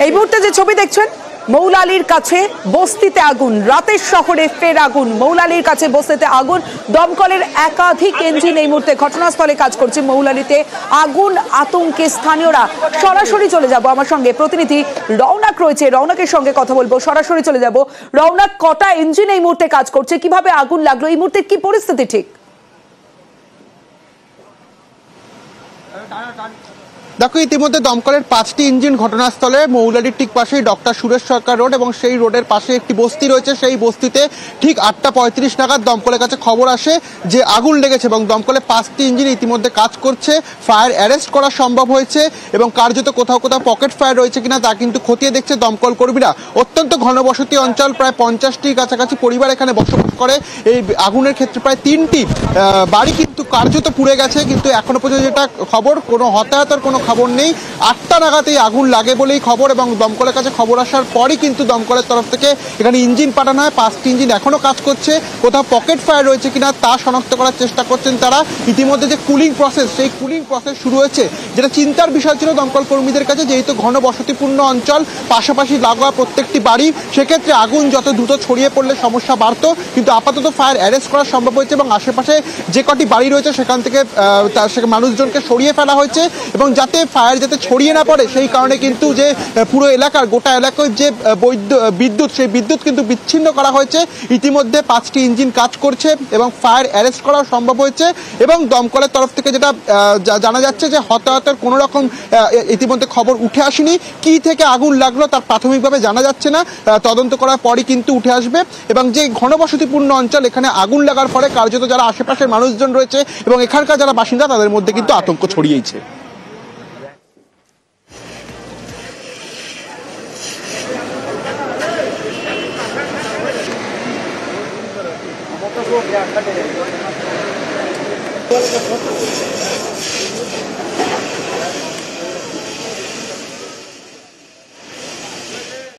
এই মুহূর্তে যে ছবি দেখছেন মৌলালির কাছে বস্তিতে আগুন, রাতের শহরে ফের আগুন। মৌলালির কাছে বস্তিতে আগুন, দমকলের একাধিক ইঞ্জিন এই মুহূর্তে ঘটনাস্থলে কাজ করছে। মৌলালিতে আগুন, আতঙ্কে স্থানীয়রা। সরাসরি চলে যাব, আমার সঙ্গে প্রতিনিধি রৌনক রয়েছে, রৌনকের সঙ্গে কথা বলবো। সরাসরি চলে যাব। রৌনক, কটা ইঞ্জিন এই মুহূর্তে কাজ করছে, কিভাবে আগুন লাগলো, এই মুহূর্তে কি পরিস্থিতি ঠিক? দেখো, ইতিমধ্যে দমকলের 5টি ইঞ্জিন ঘটনাস্থলে, মৌলালির ঠিক পাশেই ডক্টর সুরেশ সরকার রোড এবং সেই রোডের পাশে একটি বস্তি রয়েছে। সেই বস্তিতে ঠিক 8:35 নাগাদ দমকলের কাছে খবর আসে যে আগুন লেগেছে এবং দমকলের 5টি ইঞ্জিন ইতিমধ্যে কাজ করছে। ফায়ার অ্যারেস্ট করা সম্ভব হয়েছে এবং কার্যত কোথাও কোথাও পকেট ফায়ার রয়েছে কিনা তা কিন্তু খতিয়ে দেখছে দমকল কর্মীরা। অত্যন্ত ঘনবসতি অঞ্চল, প্রায় 50টির কাছাকাছি পরিবার এখানে বসবাস করে। এই আগুনের ক্ষেত্রে প্রায় 3টি বাড়ি কিন্তু কার্যত পুড়ে গেছে, কিন্তু এখনো পর্যন্ত যেটা খবর, কোনো হতাহতের কোনো খবর নেই। 8টা নাগাদই আগুন লাগে বলেই খবর এবং দমকলের কাছে খবর আসার পরই কিন্তু দমকলের তরফ থেকে এখানে ইঞ্জিন পাঠানো হয়। 5টি ইঞ্জিন এখনো কাজ করছে। কোথাও পকেট ফায়ার রয়েছে কিনা তা শনাক্ত করার চেষ্টা করছেন তারা। ইতিমধ্যে যে কুলিং প্রসেস, সেই কুলিং প্রসেস শুরু হয়েছে, যেটা চিন্তার বিষয় ছিল দমকল কর্মীদের কাছে, যেহেতু ঘনবসতিপূর্ণ অঞ্চল, পাশাপাশি লাগোয়া প্রত্যেকটি বাড়ি, সেক্ষেত্রে আগুন যত দ্রুত ছড়িয়ে পড়লে সমস্যা বাড়তো। কিন্তু আপাতত ফায়ার অ্যারেস্ট করা সম্ভব হয়েছে এবং আশেপাশে যে কটি বাড়ি রয়েছে সেখান থেকে মানুষজনকে সরিয়ে ফেলা হয়েছে এবং যাতে ফায়ার যাতে ছড়িয়ে না পড়ে সেই কারণে কিন্তু যে পুরো এলাকার, গোটা এলাকায় যে বিদ্যুৎ, সেই বিদ্যুৎ কিন্তু বিচ্ছিন্ন করা হয়েছে। ইতিমধ্যে 5টি ইঞ্জিন কাজ করছে এবং ফায়ার অ্যারেস্ট করা সম্ভব হয়েছে এবং দমকলের তরফ থেকে যেটা জানা যাচ্ছে যে হতাহতের কোনো রকম ইতিমধ্যে খবর উঠে আসেনি। কি থেকে আগুন লাগলো তার প্রাথমিকভাবে জানা যাচ্ছে না, তদন্ত করার পরই কিন্তু উঠে আসবে। এবং যে ঘনবসতিপূর্ণ অঞ্চল, এখানে আগুন লাগার ফলে কার্যত যারা আশেপাশের মানুষজন রয়েছে এবং এখানকার যারা বাসিন্দা তাদের মধ্যে কিন্তু আতঙ্ক ছড়িয়েছে।